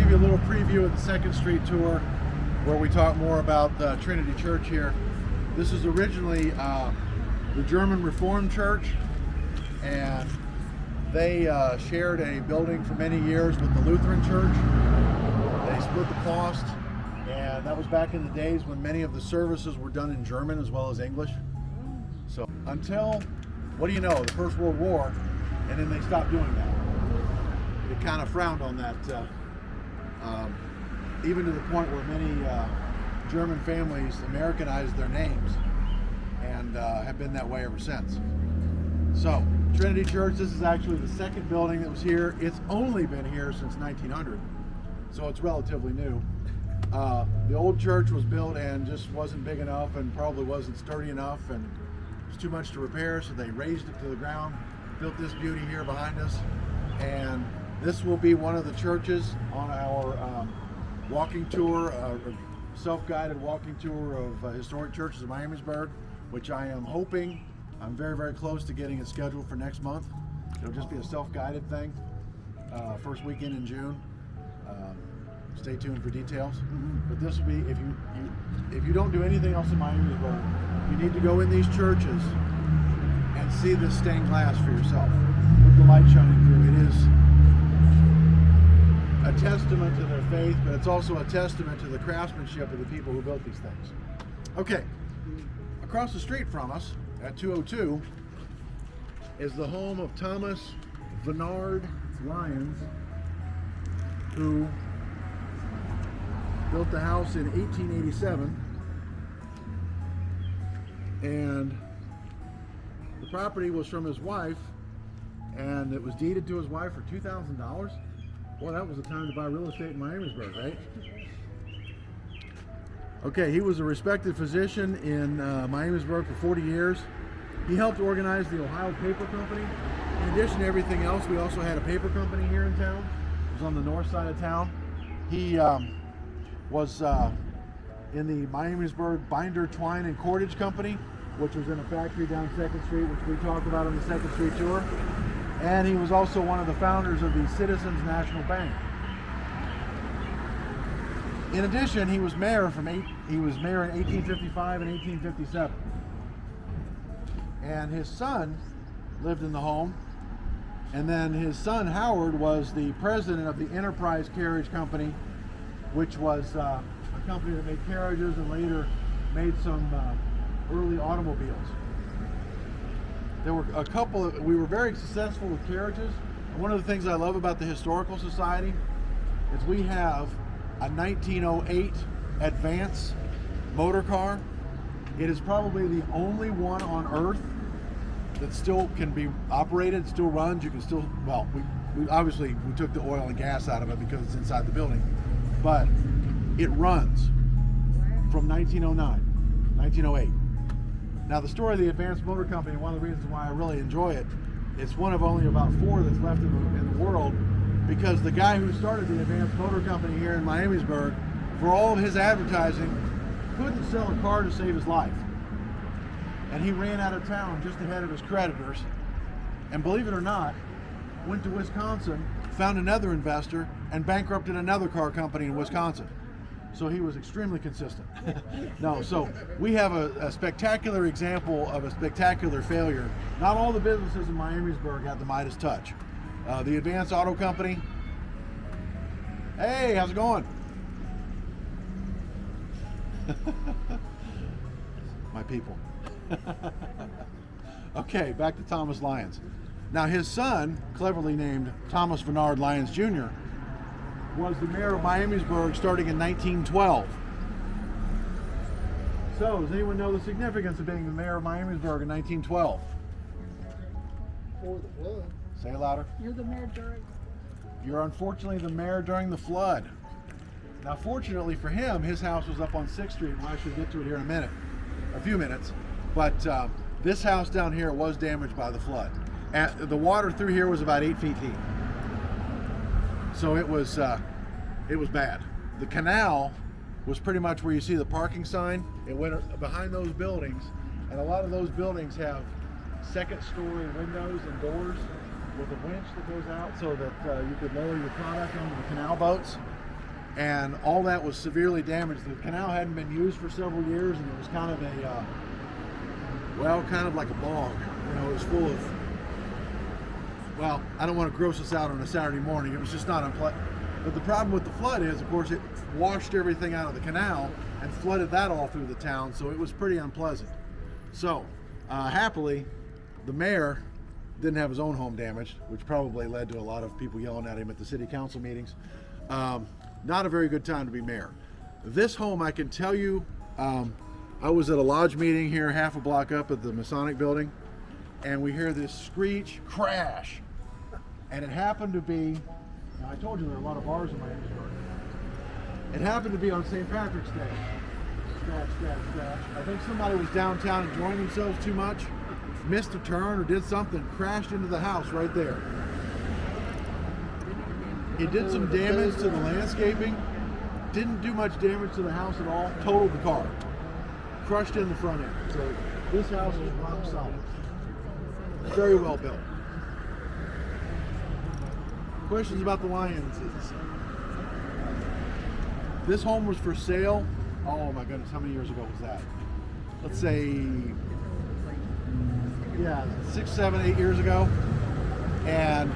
A little preview of the Second Street tour where we talk more about Trinity Church here. This is originally the German Reformed Church, and they shared a building for many years with the Lutheran Church. They split the cost, and that was back in the days when many of the services were done in German as well as English. So until, what do you know, the First World War, and then they stopped doing that. They kind of frowned on that. Even to the point where many German families Americanized their names and have been that way ever since. So, Trinity Church, this is actually the second building that was here. It's only been here since 1900, so it's relatively new. The old church was built and just wasn't big enough and probably wasn't sturdy enough, and it was too much to repair, so they raised it to the ground, built this beauty here behind us, and this will be one of the churches on our walking tour, self-guided walking tour of historic churches in Miamisburg, which I am hoping, I'm very, very close to getting it scheduled for next month. It'll just be a self-guided thing, first weekend in June. Stay tuned for details. But this will be, if you don't do anything else in Miamisburg, you need to go in these churches and see this stained glass for yourself with the light shining through. It is a testament to their faith, but it's also a testament to the craftsmanship of the people who built these things. Okay, across the street from us at 202 is the home of Thomas Bernard Lyons, who built the house in 1887, and the property was from his wife, and it was deeded to his wife for $2,000. Well, that was the time to buy real estate in Miamisburg, right? Okay, he was a respected physician in Miamisburg for 40 years. He helped organize the Ohio Paper Company. In addition to everything else, we also had a paper company here in town. It was on the north side of town. He was in the Miamisburg Binder, Twine, and Cordage Company, which was in a factory down 2nd Street, which we talked about on the 2nd Street tour. And he was also one of the founders of the Citizens National Bank. In addition, he was mayor in 1855 and 1857. And his son lived in the home. And then his son Howard was the president of the Enterprise Carriage Company, which was a company that made carriages and later made some early automobiles. There were a couple we were very successful with carriages. And one of the things I love about the Historical Society is we have a 1908 Advance motor car. It is probably the only one on earth that still can be operated, still runs. You can still, well, we obviously we took the oil and gas out of it because it's inside the building, but it runs from 1909, 1908. Now, the story of the Advance Motor Company, one of the reasons why I really enjoy it, it's one of only about 4 that's left in the world, because the guy who started the Advance Motor Company here in Miamisburg, for all of his advertising, couldn't sell a car to save his life. And he ran out of town just ahead of his creditors, and believe it or not, went to Wisconsin, found another investor, and bankrupted another car company in Wisconsin. So he was extremely consistent. No, so we have a spectacular example of a spectacular failure. Not all the businesses in Miamisburg have the Midas touch. The Advance Auto Company. Hey, how's it going? My people. Okay, back to Thomas Lyons. Now his son, cleverly named Thomas Bernard Lyons Jr., was the mayor of Miamisburg starting in 1912. So, does anyone know the significance of being the mayor of Miamisburg in 1912? For the flood. Say it louder. You're the mayor during. You're unfortunately the mayor during the flood. Now, fortunately for him, his house was up on 6th Street, and I should get to it here in a few minutes. But this house down here was damaged by the flood. The water through here was about 8 feet deep. So it was bad. The canal was pretty much where you see the parking sign. It went behind those buildings, and a lot of those buildings have second-story windows and doors with a winch that goes out so that you could lower your product onto the canal boats. And all that was severely damaged. The canal hadn't been used for several years, and it was kind of kind of like a bog. You know, it was full of, well, I don't want to gross us out on a Saturday morning. It was just not unpleasant. But the problem with the flood is, of course, it washed everything out of the canal and flooded that all through the town, so it was pretty unpleasant. So, happily, the mayor didn't have his own home damaged, which probably led to a lot of people yelling at him at the city council meetings. Not a very good time to be mayor. This home, I can tell you, I was at a lodge meeting here half a block up at the Masonic building, and we hear this screech, crash. And it happened to be, now I told you there are a lot of bars in Miamisburg. It happened to be on St. Patrick's Day. Scratch, scratch, scratch. I think somebody was downtown enjoying themselves too much, missed a turn or did something, crashed into the house right there. It did some damage to the landscaping, didn't do much damage to the house at all, totaled the car. Crushed in the front end. So this house is rock solid. Very well built. Questions about the Lions? This home was for sale. Oh my goodness, how many years ago was that? Let's say, 6, 7, 8 years ago. And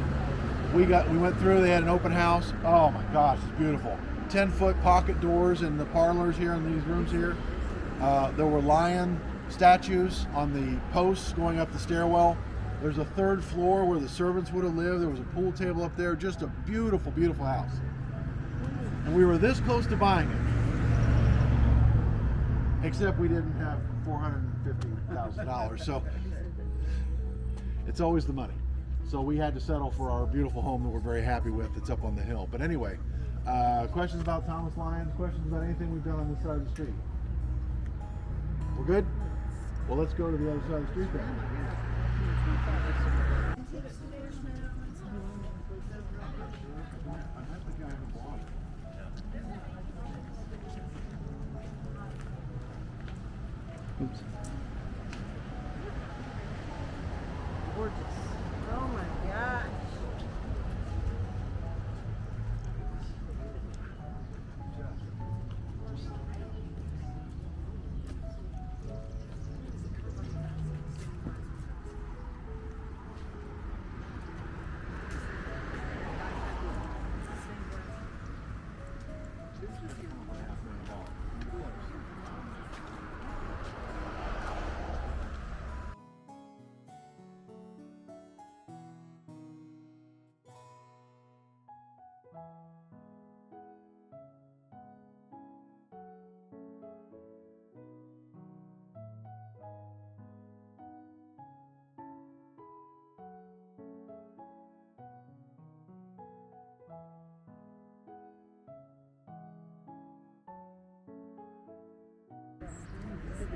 we went through, they had an open house. Oh my gosh, it's beautiful. 10-foot pocket doors in the parlors here in these rooms here. There were lion statues on the posts going up the stairwell. There's a third floor where the servants would have lived. There was a pool table up there. Just a beautiful, beautiful house. And we were this close to buying it. Except we didn't have $450,000. So it's always the money. So we had to settle for our beautiful home that we're very happy with. It's up on the hill. But anyway, questions about Thomas Lyons? Questions about anything we've done on this side of the street? We're good? Well, let's go to the other side of the street then. Oops. Gorgeous. Oh my gosh.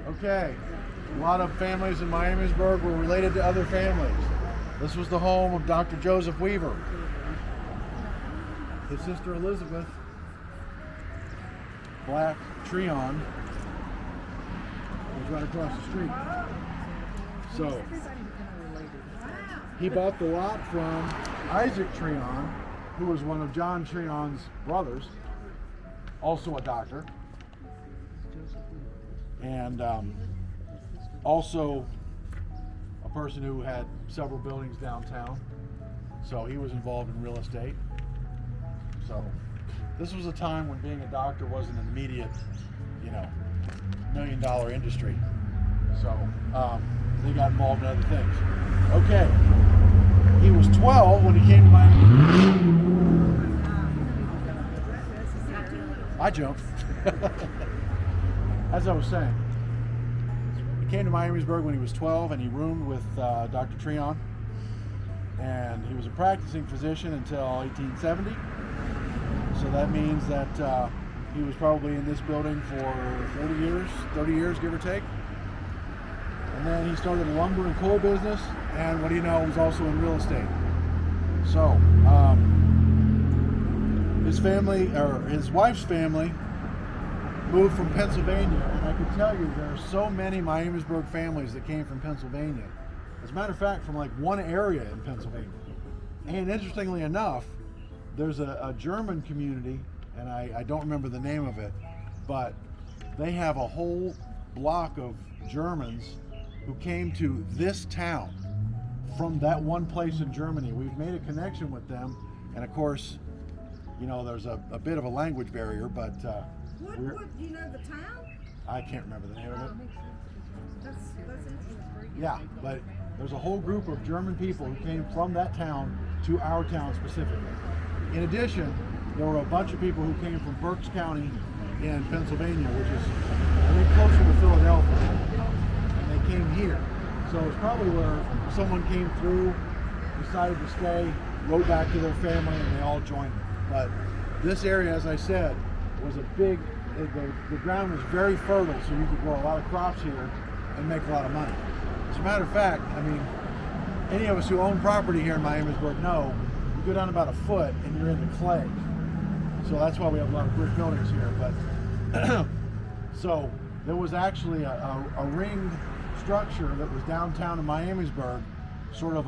Okay, a lot of families in Miamisburg were related to other families. This was the home of Dr. Joseph Weaver. His sister Elizabeth, Black Treon, was right across the street. So, he bought the lot from Isaac Treon, who was one of John Treon's brothers, also a doctor. And also a person who had several buildings downtown. So he was involved in real estate. So this was a time when being a doctor wasn't an immediate, $1 million industry. So they got involved in other things. Okay, he was 12 when he came to Miami. I jumped. As I was saying, he came to Miamisburg when he was 12 and he roomed with Dr. Treon. And he was a practicing physician until 1870. So that means that he was probably in this building for 40 years, 30 years, give or take. and then he started a lumber and coal business, and what do you know, was also in real estate. So, his family, or his wife's family, moved from Pennsylvania, and I can tell you there are so many Miamisburg families that came from Pennsylvania. As a matter of fact, from like one area in Pennsylvania. And interestingly enough, there's a German community, and I don't remember the name of it, but they have a whole block of Germans who came to this town from that one place in Germany. We've made a connection with them, and of course, you know, there's a bit of a language barrier, but What do you know the town? I can't remember the name of it. That's interesting. Yeah, but there's a whole group of German people who came from that town to our town specifically. In addition, there were a bunch of people who came from Berks County in Pennsylvania, which is, I think, closer to Philadelphia, and they came here. So it's probably where someone came through, decided to stay, wrote back to their family, and they all joined them. But this area, as I said, was a big, the ground was very fertile, so you could grow a lot of crops here and make a lot of money. As a matter of fact, I mean, any of us who own property here in Miamisburg know, you go down about a foot and you're in the clay. So that's why we have a lot of brick buildings here. But so there was actually a ringed structure that was downtown in Miamisburg, sort of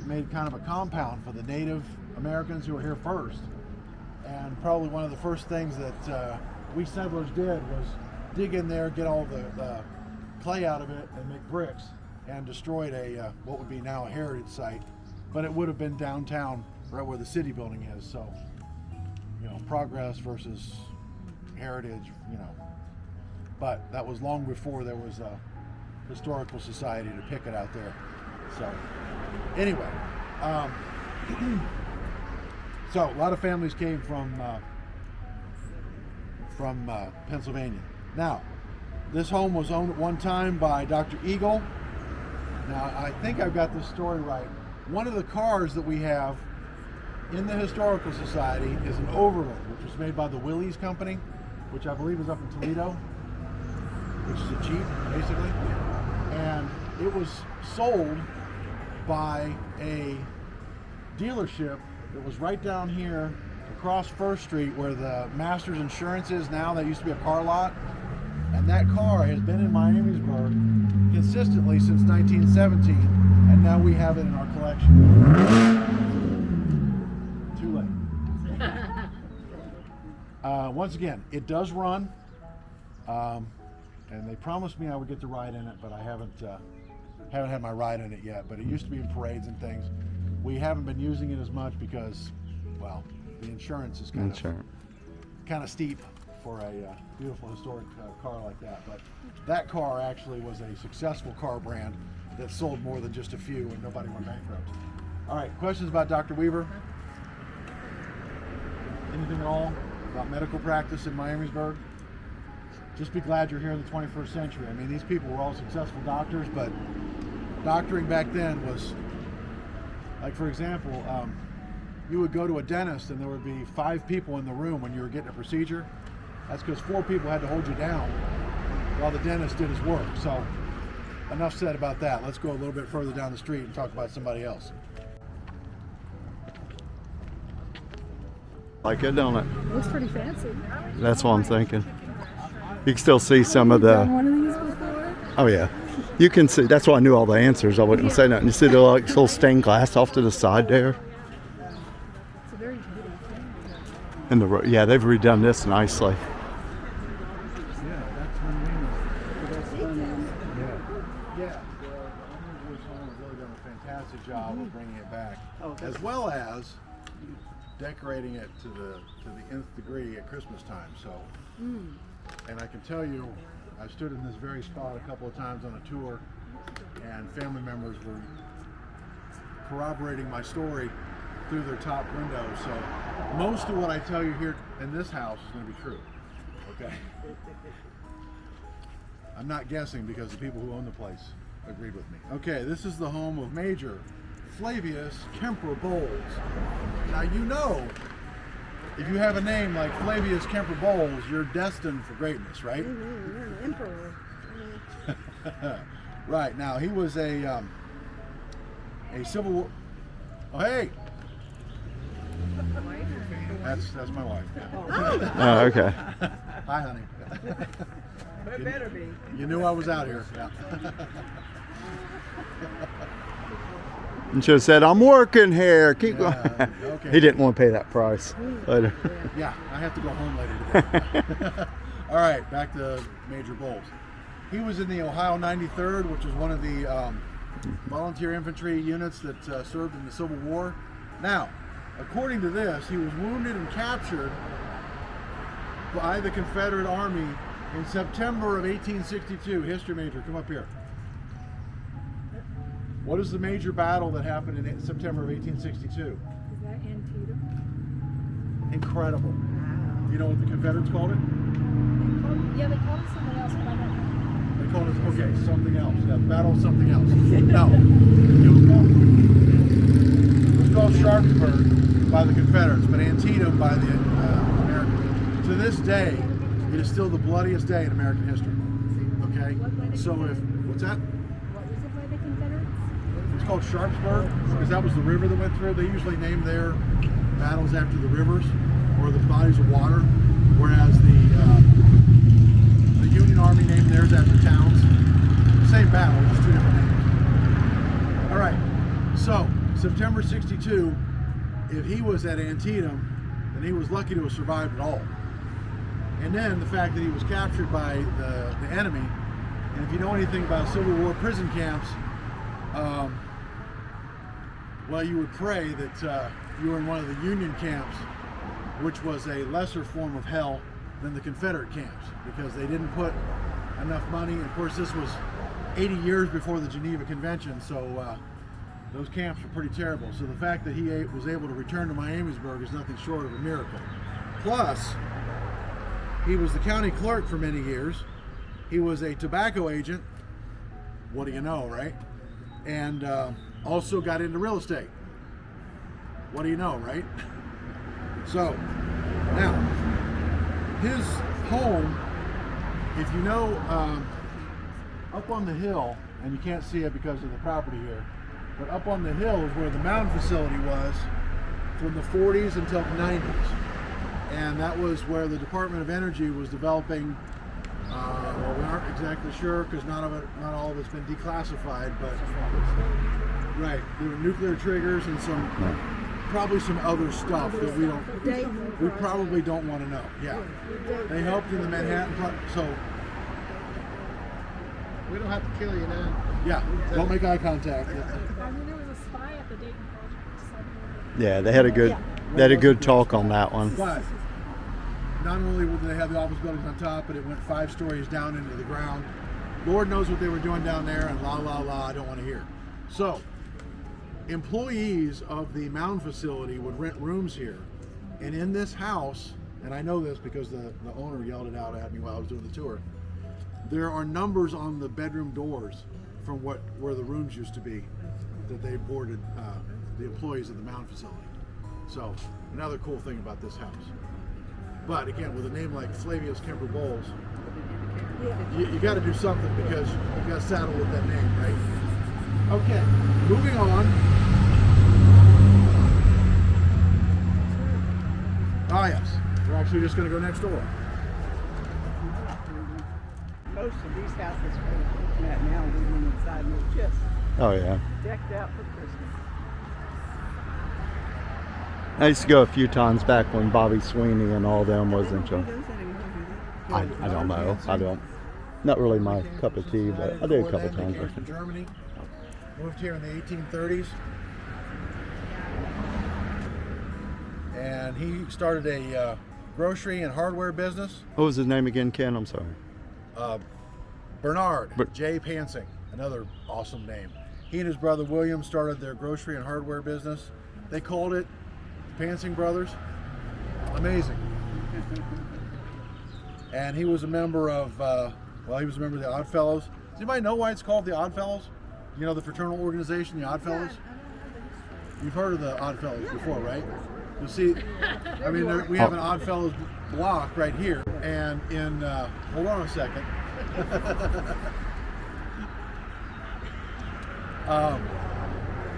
made kind of a compound for the Native Americans who were here first. And probably one of the first things that we settlers did was dig in there, get all the clay out of it, and make bricks, and destroyed what would be now a heritage site, but it would have been downtown, right where the city building is. So, you know, progress versus heritage, you know. But that was long before there was a historical society to pick it out there. So, anyway. So a lot of families came from Pennsylvania. Now, this home was owned at one time by Dr. Eagle. Now, I think I've got this story right. One of the cars that we have in the Historical Society is an Overland, which was made by the Willys Company, which I believe is up in Toledo, which is a Jeep, basically. And it was sold by a dealership that was right down here across First Street where the Masters Insurance is now. That used to be a car lot. And that car has been in Miamisburg consistently since 1917, and now we have it in our collection. Too late. Once again, it does run, and they promised me I would get to ride in it, but I haven't had my ride in it yet. But it used to be in parades and things. We haven't been using it as much because, well, the insurance is kind of steep for a beautiful historic car like that. But that car actually was a successful car brand that sold more than just a few and nobody went bankrupt. All right, questions about Dr. Weaver? Anything at all about medical practice in Miamisburg? Just be glad you're here in the 21st century. I mean, these people were all successful doctors, but doctoring back then was, like, for example, you would go to a dentist and there would be 5 people in the room when you were getting a procedure. That's because 4 people had to hold you down while the dentist did his work. So enough said about that. Let's go a little bit further down the street and talk about somebody else. Like it, don't it? Looks pretty fancy. That's what I'm thinking. You can still see some of the. Done one of these before? Oh yeah, you can see. That's why I knew all the answers. I wouldn't say nothing. You see the like little stained glass off to the side there, It's a very pretty thing. and yeah, they've redone this nicely. Yeah, that's when yeah. The owners of this home have really done a fantastic job of bringing it back, as well as decorating it to the nth degree at Christmas time. So, and I can tell you, I stood in this very spot a couple of times on a tour, and family members were corroborating my story through their top windows. So most of what I tell you here in this house is going to be true. Okay. I'm not guessing because the people who own the place agreed with me. Okay, this is the home of Major Flavius Kemper Bowles. Now, you know, if you have a name like Flavius Kemper Bowles, you're destined for greatness, right? You're an emperor. Right, now he was a Civil War. Oh, hey! That's my wife. Oh, okay. Hi, honey. It better be. You knew I was out here. Yeah. And should have said, "I'm working here. Keep going." Okay. He didn't want to pay that price later. Yeah, I have to go home later today. All right, back to Major Bowles. He was in the Ohio 93rd, which was one of the volunteer infantry units that served in the Civil War. Now, according to this, he was wounded and captured by the Confederate Army in September of 1862. History major, come up here. What is the major battle that happened in September of 1862? Is that Antietam? Incredible. You know what the Confederates called it? Yeah, they called it something else, but I don't know. They called it, okay, something else. Yeah, battle something else. No. It was called Sharpsburg by the Confederates, but Antietam by the Americans. To this day, it is still the bloodiest day in American history. Okay? So if, what's that? What was it by the Confederates? It's called Sharpsburg because that was the river that went through. They usually name their battles after the rivers or the bodies of water, whereas the Union Army named theirs after towns. Same battle, just two different names. All right, so September 62, if he was at Antietam, then he was lucky to have survived at all. And then the fact that he was captured by the enemy, and if you know anything about Civil War prison camps, well, you would pray that you were in one of the Union camps, which was a lesser form of hell than the Confederate camps, because they didn't put enough money. And of course, this was 80 years before the Geneva Convention, so those camps were pretty terrible. So the fact that he was able to return to Miamisburg is nothing short of a miracle. Plus, he was the county clerk for many years. He was a tobacco agent. What do you know, right? And also got into real estate. What do you know, right? So, now, his home, if you know, up on the hill, and you can't see it because of the property here, but up on the hill is where the mound facility was from the 40s until the 90s. And that was where the Department of Energy was developing, well, we aren't exactly sure because not all of it's been declassified, but right, there were nuclear triggers and probably some other stuff that we probably don't want to know. Yeah, they helped in the Manhattan, so We don't have to kill you now. yeah, don't make eye contact. I mean, there was a spy at the Dayton Project. Yeah, they had a good talk on that one. But not only did they have the office buildings on top, but it went 5 stories down into the ground. Lord knows what they were doing down there, and I don't want to hear. So, employees of the mound facility would rent rooms here. And in this house, and I know this because the owner yelled it out at me while I was doing the tour, there are numbers on the bedroom doors from where the rooms used to be that they boarded the employees of the mound facility. So, another cool thing about this house. But again, with a name like Flavius Kemper Bowles, you got to do something because you got to saddle with that name, right? Okay, moving on. Ah, yes, we're actually just going to go next door. Most of these houses we're looking at now, living inside, they're just Oh yeah. decked out for Christmas. I used to go a few times back when Bobby Sweeney and all them was in charge. I don't know. I don't. Not really my cup of tea, but I did a couple times. He came from Germany, moved here in the 1830s, and he started a grocery and hardware business. What was his name again, Ken? I'm sorry. Bernard J. Pansing, another awesome name. He and his brother William started their grocery and hardware business. They called it Pansing Brothers. Amazing. And he was a member of, he was a member of the Odd Fellows. Does anybody know why it's called the Odd Fellows? You know, the fraternal organization, the Odd Fellows? You've heard of the Odd Fellows before, right? You'll see, I mean, we have an Odd Fellows block right here. And in, hold on a second.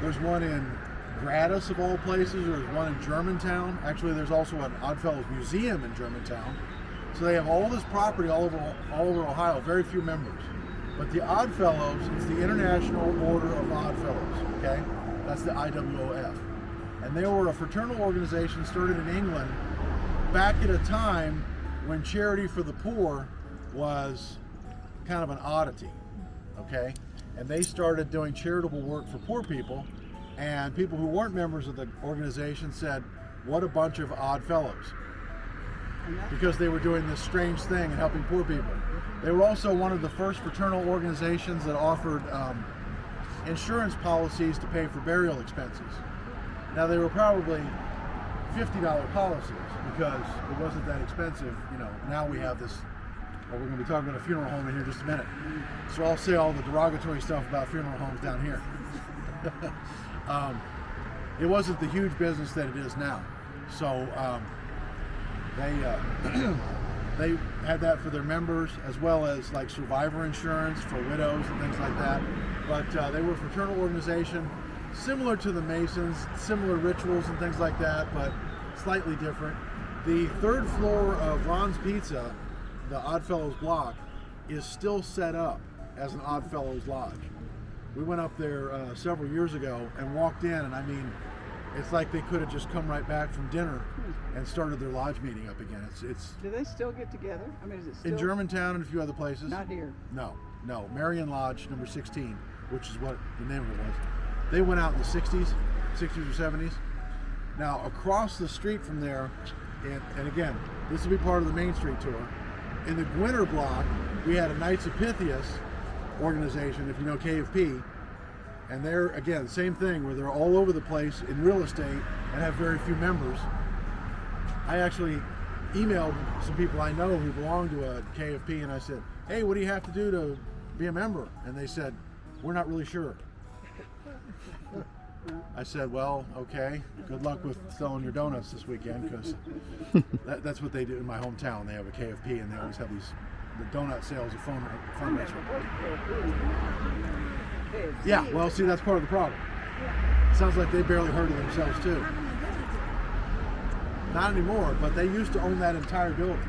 There's one in Gradus of all places. There's one in Germantown. Actually, there's also an Oddfellows Museum in Germantown. So they have all this property all over Ohio. Very few members. But the Oddfellows, it's the International Order of Oddfellows. Okay, that's the IWOF, and they were a fraternal organization started in England back at a time when charity for the poor was kind of an oddity. Okay, and they started doing charitable work for poor people, and people who weren't members of the organization said, "What a bunch of odd fellows," because they were doing this strange thing and helping poor people. They were also one of the first fraternal organizations that offered insurance policies to pay for burial expenses. Now they were probably $50 policies because it wasn't that expensive. You know, now we have this. Well, we're going to be talking about a funeral home in here in just a minute. So I'll say all the derogatory stuff about funeral homes down here. It wasn't the huge business that it is now. So they had that for their members, as well as like survivor insurance for widows and things like that. But they were a fraternal organization, similar to the Masons, similar rituals and things like that, but slightly different. The third floor of Ron's Pizza, the Oddfellows block, is still set up as an Oddfellows lodge. We went up there several years ago and walked in, and I mean, it's like they could have just come right back from dinner and started their lodge meeting up again. It's Do they still get together? I mean, is it still in Germantown and a few other places. Not here. No. Marion Lodge, number 16, which is what the name of it was. They went out in the 60s or 70s. Now, across the street from there, and again, this will be part of the Main Street tour, in the Gwinner block, we had a Knights of Pythias organization, if you know KFP, and they're, again, same thing, where they're all over the place in real estate and have very few members. I actually emailed some people I know who belong to a KFP, and I said, "Hey, what do you have to do to be a member?" And they said, "We're not really sure." I said, "Well, okay, good luck with selling your donuts this weekend," because that's what they do in my hometown. They have a KFP, and they always have the donut sales are fundraiser. Yeah, well, see, that's part of the problem. Sounds like they barely heard of themselves too. Not anymore, but they used to own that entire building.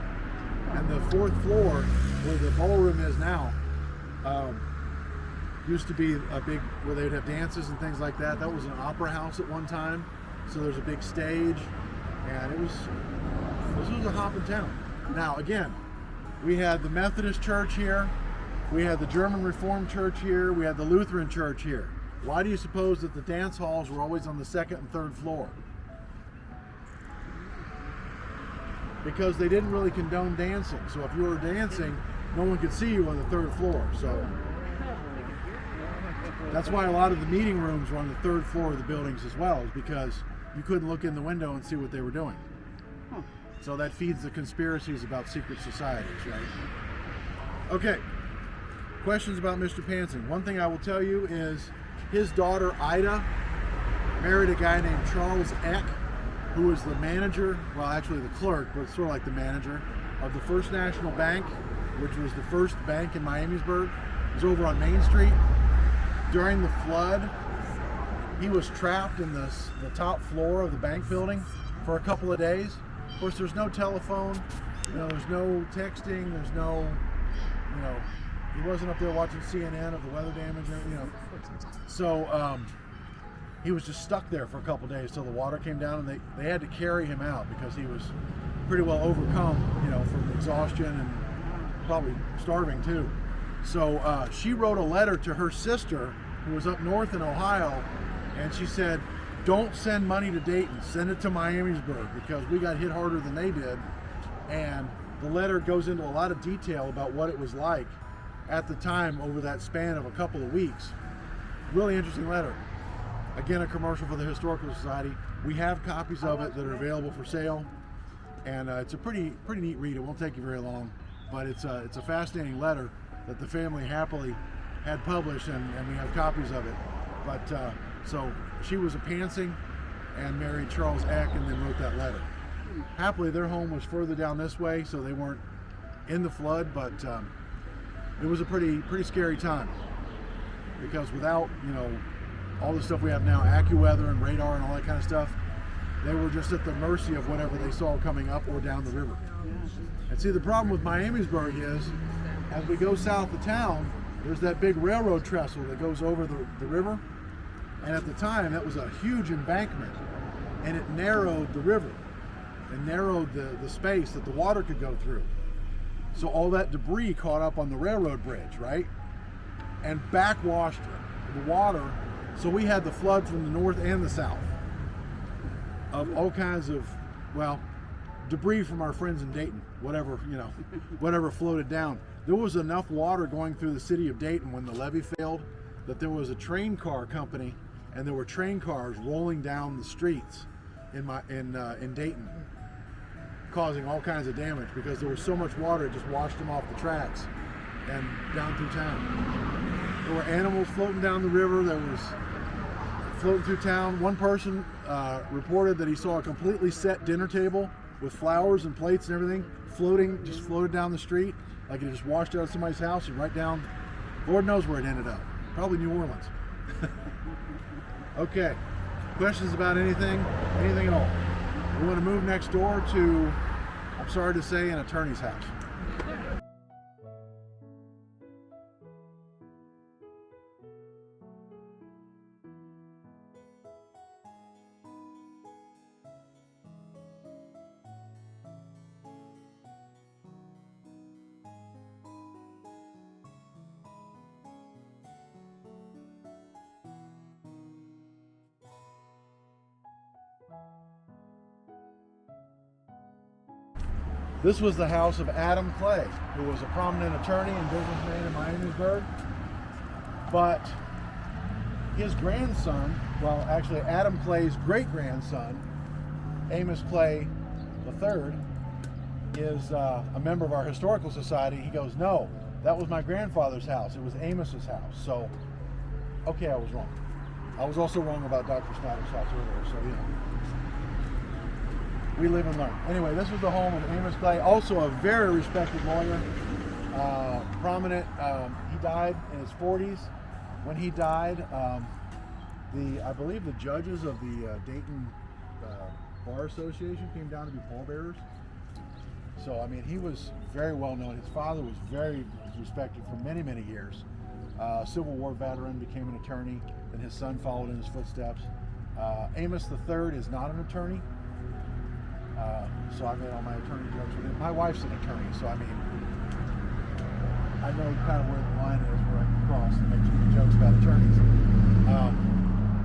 And the fourth floor, where the ballroom is now, used to be a big, where they would have dances and things like that. That was an opera house at one time. So there's a big stage, and this was a hopping town. Now, again, we had the Methodist church here. We had the German Reformed church here. We had the Lutheran church here. Why do you suppose that the dance halls were always on the second and third floor? Because they didn't really condone dancing. So if you were dancing, no one could see you on the third floor. So that's why a lot of the meeting rooms were on the third floor of the buildings as well, is because you couldn't look in the window and see what they were doing. So that feeds the conspiracies about secret societies, right? Okay, questions about Mr. Pansing. One thing I will tell you is his daughter Ida married a guy named Charles Eck, who was the manager, well, actually the clerk, but sort of like the manager of the First National Bank, which was the first bank in Miamisburg. It was over on Main Street. During the flood, he was trapped in the top floor of the bank building for a couple of days. Of course, there's no telephone, there's no texting, there's no, he wasn't up there watching CNN of the weather damage, So he was just stuck there for a couple of days till the water came down, and they had to carry him out because he was pretty well overcome, from exhaustion and probably starving too. So she wrote a letter to her sister who was up north in Ohio, and she said, "Don't send money to Dayton, send it to Miamisburg because we got hit harder than they did." And the letter goes into a lot of detail about what it was like at the time over that span of a couple of weeks. Really interesting letter. Again, a commercial for the Historical Society. We have copies of it that are available for sale, and it's a pretty neat read. It won't take you very long, but it's a fascinating letter that the family happily had published, and we have copies of it. But so she was a Pansing and married Charles Eck, and then wrote that letter. Happily, their home was further down this way, so they weren't in the flood, but it was a pretty scary time. because without, you know, all the stuff we have now, AccuWeather and radar and all that kind of stuff, they were just at the mercy of whatever they saw coming up or down the river. And see, the problem with Miamisburg is, as we go south of town, there's that big railroad trestle that goes over the river. And at the time, that was a huge embankment, and it narrowed the river and narrowed the space that the water could go through. So all that debris caught up on the railroad bridge, right? And backwashed the water. So we had the flood from the north and the south of all kinds of, well, debris from our friends in Dayton, whatever, you know, whatever floated down. There was enough water going through the city of Dayton when the levee failed that there was a train car company, and there were train cars rolling down the streets in Dayton, causing all kinds of damage because there was so much water it just washed them off the tracks and down through town. There were animals floating down the river. There was floating through town. One person reported that he saw a completely set dinner table with flowers and plates and everything just floated down the street, like it just washed out of somebody's house and right down. Lord knows where it ended up. Probably New Orleans. Okay, questions about anything at all? We want to move next door to, I'm sorry to say, an attorney's house. This was the house of Adam Clay, who was a prominent attorney and businessman in Miamisburg. But his grandson, well, actually Adam Clay's great-grandson, Amos Clay III, is a member of our historical society. He goes, no, that was my grandfather's house. It was Amos's house. So, okay, I was wrong. I was also wrong about Dr. Snyder's house earlier, so, you know. We live and learn. Anyway, this was the home of Amos Clay, also a very respected lawyer, prominent. He died in his 40s. When he died, I believe the judges of the Dayton Bar Association came down to be pallbearers. So, I mean, he was very well known. His father was very respected for many, many years. Civil War veteran, became an attorney, and his son followed in his footsteps. Amos III is not an attorney. So I made all my attorney jokes with him. My wife's an attorney, so I mean, I know kind of where the line is where I can cross and make too many jokes about attorneys.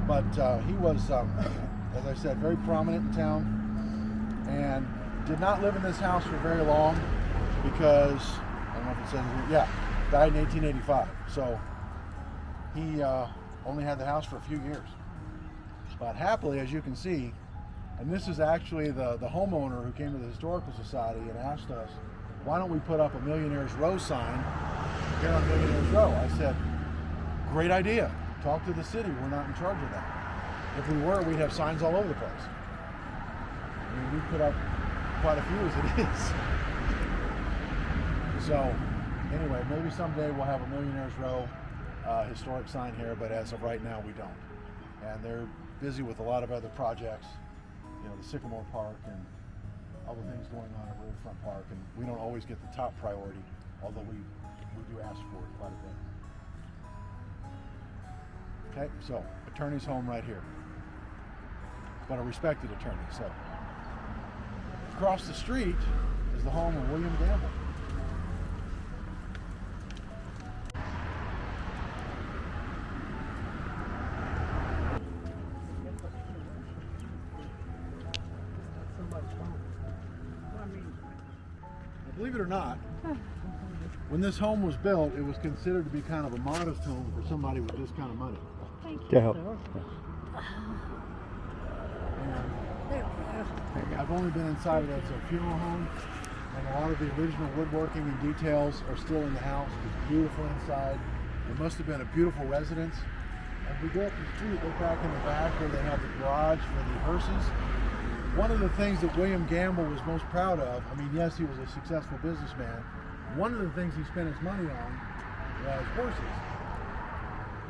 But he was, as I said, very prominent in town and did not live in this house for very long because, I don't know if it says it, yeah, died in 1885. So he only had the house for a few years. But happily, as you can see, and this is actually the homeowner who came to the Historical Society and asked us, why don't we put up a Millionaires Row sign here on Millionaires Row? I said, great idea. Talk to the city. We're not in charge of that. If we were, we'd have signs all over the place. I mean, we put up quite a few as it is. So, anyway, maybe someday we'll have a Millionaires Row historic sign here, but as of right now, we don't. And they're busy with a lot of other projects. You know, the Sycamore Park and all the things going on at Riverfront Park, and we don't always get the top priority, although we do ask for it quite a bit. Okay, so attorney's home right here, but a respected attorney. So across the street is the home of William Gamble. Believe it or not, when this home was built, it was considered to be kind of a modest home for somebody with this kind of money. Thank you. Get help. And I've only been inside of it. It's a funeral home, and a lot of the original woodworking and details are still in the house. It's beautiful inside. It must have been a beautiful residence. As we go up the street, look back in the back where they have the garage for the hearses. One of the things that William Gamble was most proud of, I mean, yes, he was a successful businessman. One of the things he spent his money on was horses.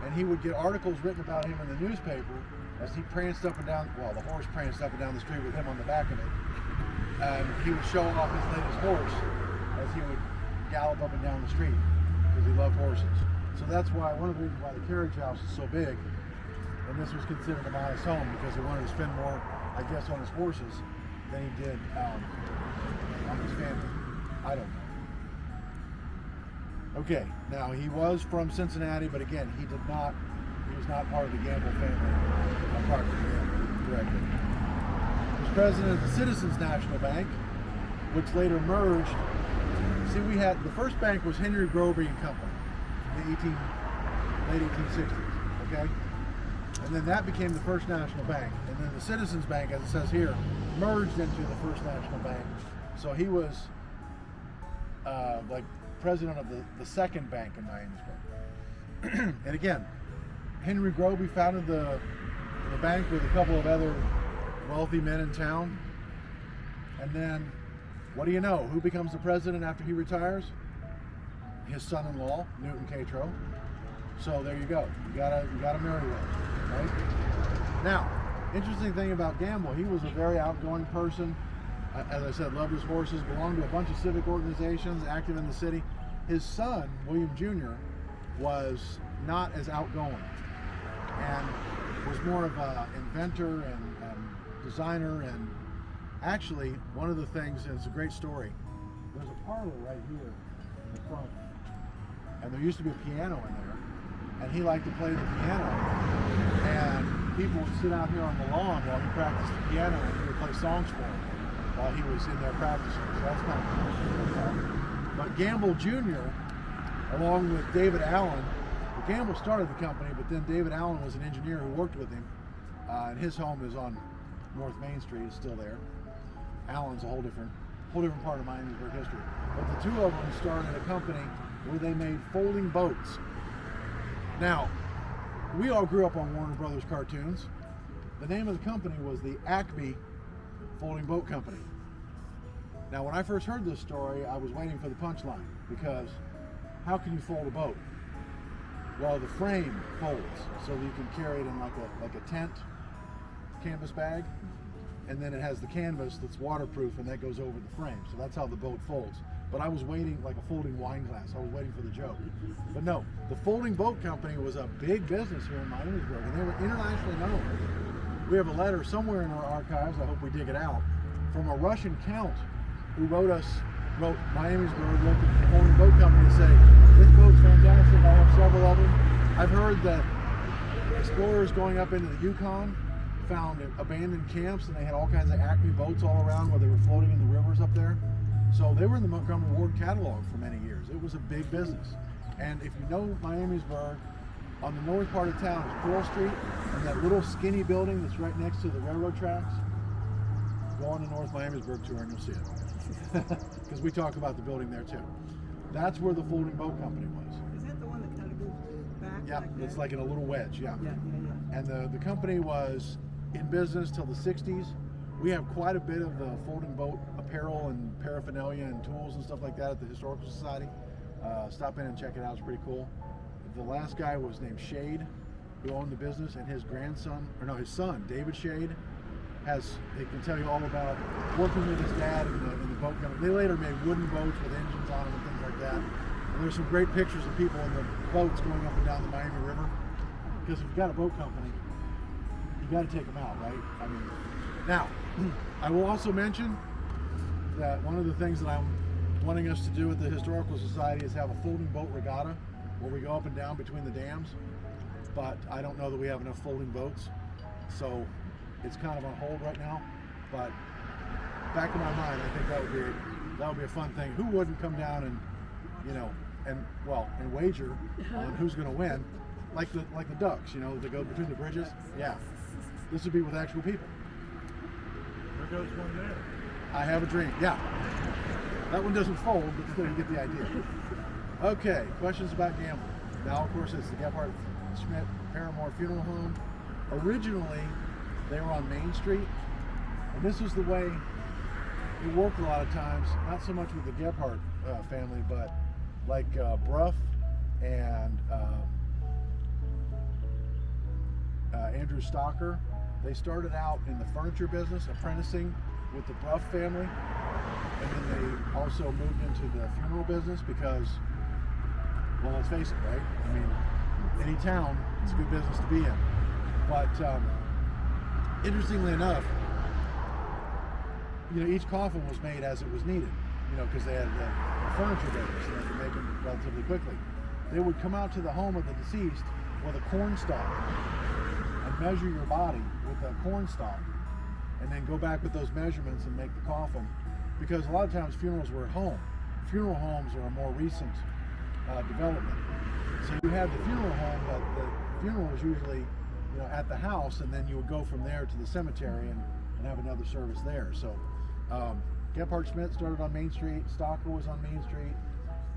and he would get articles written about him in the newspaper as he pranced up and down, well, the horse pranced up and down the street with him on the back of it. And he would show off his latest horse as he would gallop up and down the street because he loved horses. So that's why, one of the reasons why the carriage house is so big, and this was considered a modest home because he wanted to spend more, I guess, on his horses than he did on his family. I don't know. Okay, now he was from Cincinnati, but again, he was not part of the Gamble family, apart from Gamble directly. He was president of the Citizens National Bank, which later merged. See, the first bank was Henry Groby and Company in the late 1860s, okay? And then that became the First National Bank. And then the Citizens Bank, as it says here, merged into the First National Bank. So he was like president of the second bank in Miamisburg. And again, Henry Groby founded the bank with a couple of other wealthy men in town. And then, what do you know? Who becomes the president after he retires? His son-in-law, Newton Catro. So there you go. You gotta marry well, right? Now, interesting thing about Gamble, he was a very outgoing person. As I said, loved his horses, belonged to a bunch of civic organizations, active in the city. His son, William Jr., was not as outgoing and was more of an inventor and designer. And actually, one of the things, and it's a great story, there's a parlor right here in the front, and there used to be a piano in there, and he liked to play the piano, and people would sit out here on the lawn while he practiced the piano, and he would play songs for them while he was in there practicing. So that's kind of cool. But Gamble Jr., along with David Allen, Gamble started the company, but then David Allen was an engineer who worked with him, and his home is on North Main Street. It's still there. Allen's a whole different part of Miamisburg history. But the two of them started a company where they made folding boats. Now, we all grew up on Warner Brothers cartoons. The name of the company was the Acme Folding Boat Company. Now, when I first heard this story, I was waiting for the punchline, because how can you fold a boat? Well, the frame folds so that you can carry it in like a tent canvas bag, and then it has the canvas that's waterproof, and that goes over the frame. So that's how the boat folds. But I was waiting like a folding wine glass. I was waiting for the joke. But no, the Folding Boat Company was a big business here in Miamisburg, and they were internationally known. We have a letter somewhere in our archives, I hope we dig it out, from a Russian count who wrote Miamisburg, wrote the Folding Boat Company to say, this boat's fantastic, I have several of them. I've heard that explorers going up into the Yukon found abandoned camps, and they had all kinds of Acme boats all around where they were floating in the rivers up there. So they were in the Montgomery Ward catalog for many years. It was a big business. And if you know Miamisburg, on the north part of town is Pearl Street, and that little skinny building that's right next to the railroad tracks. Go on the North Miamisburg tour and you'll see it. Because we talk about the building there too. That's where the Folding Boat Company was. Is that the one that kind of goes back? Yeah, like it's that? like in a little wedge, yeah. Yeah. And the company was in business till the 60s. We have quite a bit of the folding boat apparel and paraphernalia and tools and stuff like that at the Historical Society. Stop in and check it out, it's pretty cool. The last guy was named Shade, who owned the business, and his son, David Shade, he can tell you all about working with his dad in the boat company. They later made wooden boats with engines on them and things like that. And there's some great pictures of people in the boats going up and down the Miami River. Because if you've got a boat company, you got to take them out, right? I mean, now, I will also mention that one of the things that I'm wanting us to do at the Historical Society is have a folding boat regatta where we go up and down between the dams. But I don't know that we have enough folding boats, so it's kind of on hold right now. But back in my mind, I think that would be a fun thing. Who wouldn't come down and and wager on who's going to win, like the ducks, they go between the bridges. Yeah, this would be with actual people. There goes one there. I have a dream. Yeah, that one doesn't fold, but still you get the idea. Okay, questions about Gamble. Now, of course, it's the Gebhardt Schmidt Paramore Funeral Home. Originally, they were on Main Street, and this was the way it worked a lot of times, not so much with the Gebhardt family, but like Bruff and Andrew Stocker. They started out in the furniture business, apprenticing with the Bruff family, and then they also moved into the funeral business because, well, let's face it, right? I mean, any town, it's a good business to be in. But interestingly enough, each coffin was made as it was needed, because they had the furniture business, and they could make them relatively quickly. They would come out to the home of the deceased with a corn stalk and measure your body with a corn stalk, and then go back with those measurements and make the coffin, because a lot of times funerals were at home. Funeral homes are a more recent development. So you had the funeral home, but the funeral was usually at the house, and then you would go from there to the cemetery and have another service there. So Gephardt Schmidt started on Main Street, Stocker was on Main Street,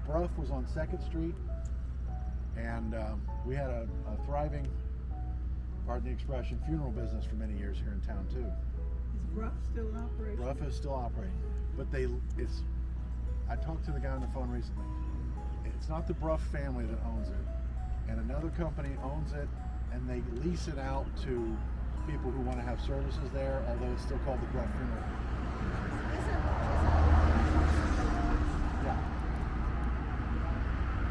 Bruff was on 2nd Street, and we had a thriving, pardon the expression, funeral business for many years here in town too. Is Bruff still operating? Bruff is still operating, but I talked to the guy on the phone recently. It's not the Bruff family that owns it, and another company owns it, and they lease it out to people who want to have services there, although it's still called the Bruff Funeral. Yeah.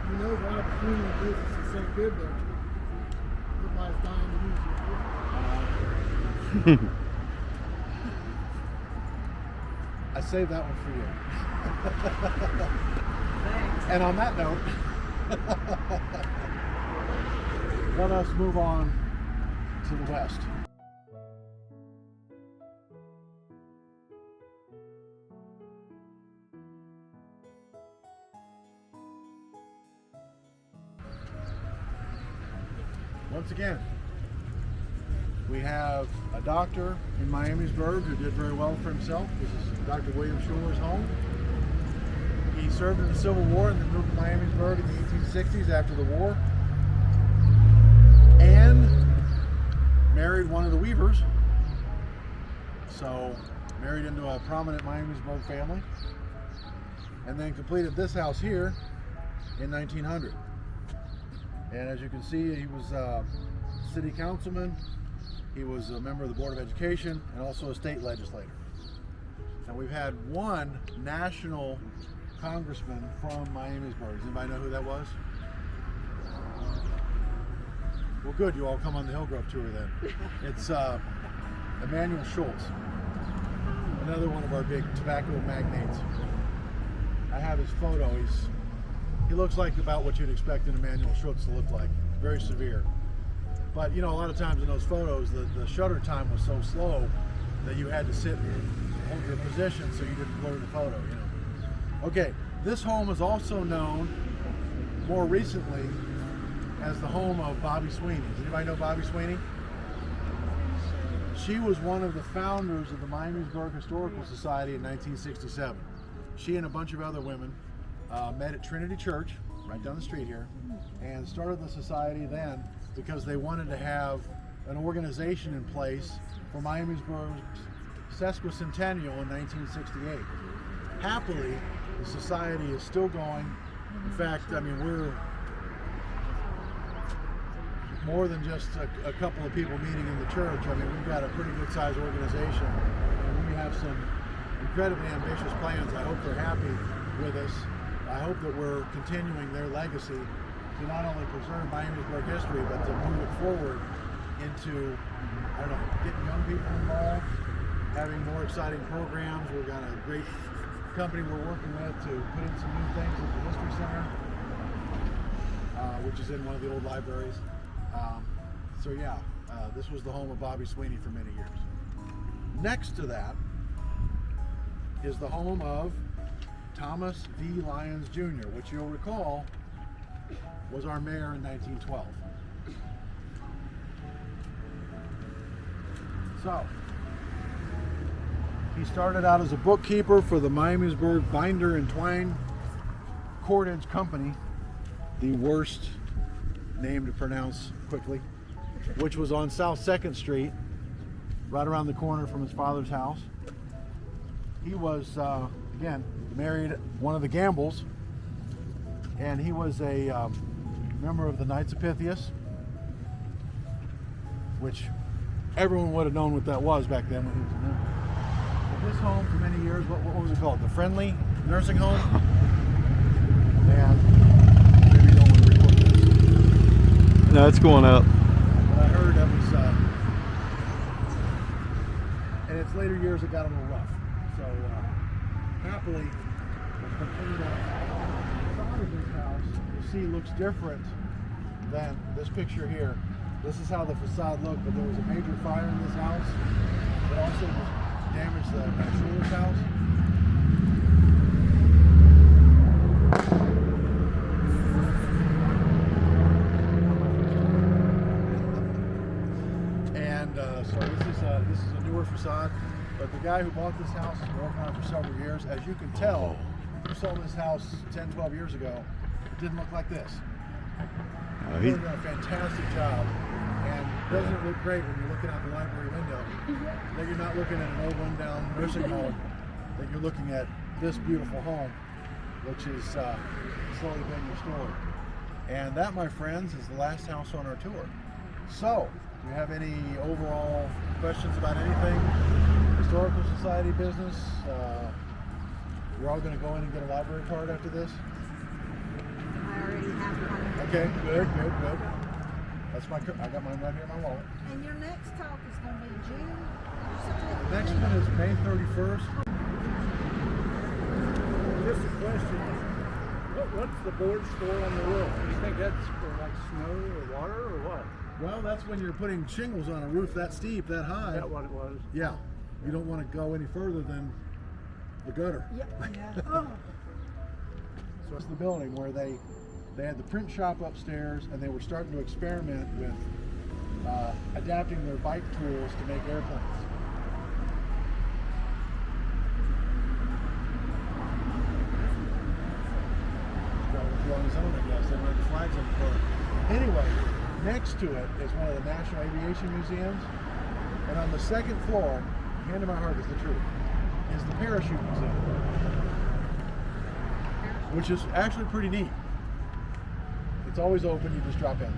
You know why the funeral business is so good though? Everybody's dying to use it. I saved that one for you. Thanks. And on that note, let us move on to the west. Once again, we have a doctor in Miamisburg who did very well for himself. This is Dr. William Schuler's home. He served in the Civil War and then moved to Miamisburg in the 1860s after the war, and married one of the Weavers. So married into a prominent Miamisburg family, and then completed this house here in 1900. And as you can see, he was a city councilman, he was a member of the Board of Education, and also a state legislator. And we've had one national congressman from Miamisburg. Does anybody know who that was? Well, good, you all come on the Hillgrove tour then. It's Emanuel Schultz, another one of our big tobacco magnates. I have his photo. He looks like about what you'd expect an Emanuel Schultz to look like. Very severe. But a lot of times in those photos, the shutter time was so slow that you had to sit and hold your position so you didn't blur the photo, Okay, this home is also known more recently as the home of Bobby Sweeney. Does anybody know Bobby Sweeney? She was one of the founders of the Miamisburg Historical Society in 1967. She and a bunch of other women met at Trinity Church, right down the street here, and started the society then because they wanted to have an organization in place for Miamisburg's sesquicentennial in 1968. Happily, the society is still going. In fact, we're more than just a couple of people meeting in the church. We've got a pretty good sized organization, and we have some incredibly ambitious plans. I hope they're happy with us. I hope that we're continuing their legacy to not only preserve Miamisburg history, but to move it forward into, getting young people involved, having more exciting programs. We've got a great company we're working with to put in some new things at the History Center, which is in one of the old libraries. This was the home of Bobby Sweeney for many years. Next to that is the home of Thomas V. Lyons Jr., which you'll recall was our mayor in 1912. So, he started out as a bookkeeper for the Miamisburg Binder and Twine Cordage Company, the worst name to pronounce quickly, which was on South 2nd Street, right around the corner from his father's house. He was, again, married one of the Gambles, and he was a member of the Knights of Pythias. which everyone would have known what that was back then when he was in there. But this home for many years, what was it called? The Friendly Nursing Home? And maybe you don't want to record this. No, it's going up. But I heard that was, in its later years, it got a little rough. So, happily, it's been cleaned up. The side of this house, you see, looks different than this picture here. This is how the facade looked, but there was a major fire in this house that also damaged the Schuller's house. And so this is a newer facade, but the guy who bought this house has been working on it for several years. As you can tell, if you sold this house 10, 12 years ago, it didn't look like this. He's done a fantastic job, and doesn't it look great when you're looking out the library window that you're not looking at an old run-down nursing home, that you're looking at this beautiful home, which is slowly being restored. And that, my friends, is the last house on our tour. So, do you have any overall questions about anything? Historical Society business? We're all going to go in and get a library card after this? I already have one. Okay, good. That's I got mine right here in my wallet. And your next talk is going to be June? The next one is May 31st. Just a question. What's the boards for on the roof? Do you think that's for like snow or water or what? Well, that's when you're putting shingles on a roof that steep, that high. Is that what it was? Yeah. You don't want to go any further than the gutter. Yeah. So it's the building where they had the print shop upstairs, and they were starting to experiment with adapting their bike tools to make airplanes. On his own, I guess. They wanted the flags on the front. Anyway, next to it is one of the National Aviation Museums, and on the second floor, hand to my heart is the truth, is the Parachute Museum, which is actually pretty neat. It's always open, you just drop in.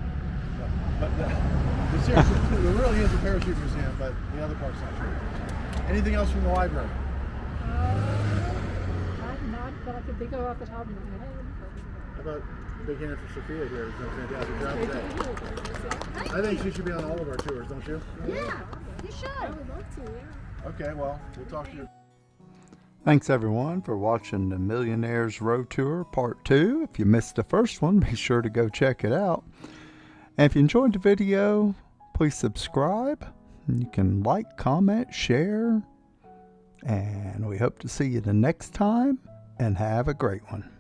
But seriously, there really is a Parachute Museum, but the other part's not true. Anything else from the library? Not that I could think of off the top of my head. How about big hand for Sophia here? It's done a fantastic job today. I think she should be on all of our tours, don't you? Yeah, you I should. would love to, yeah. Okay, well, we'll talk to you. Thanks everyone for watching the Millionaires Row Tour Part 2. If you missed the first one, be sure to go check it out. And if you enjoyed the video, please subscribe. You can like, comment, share. And we hope to see you the next time, and have a great one.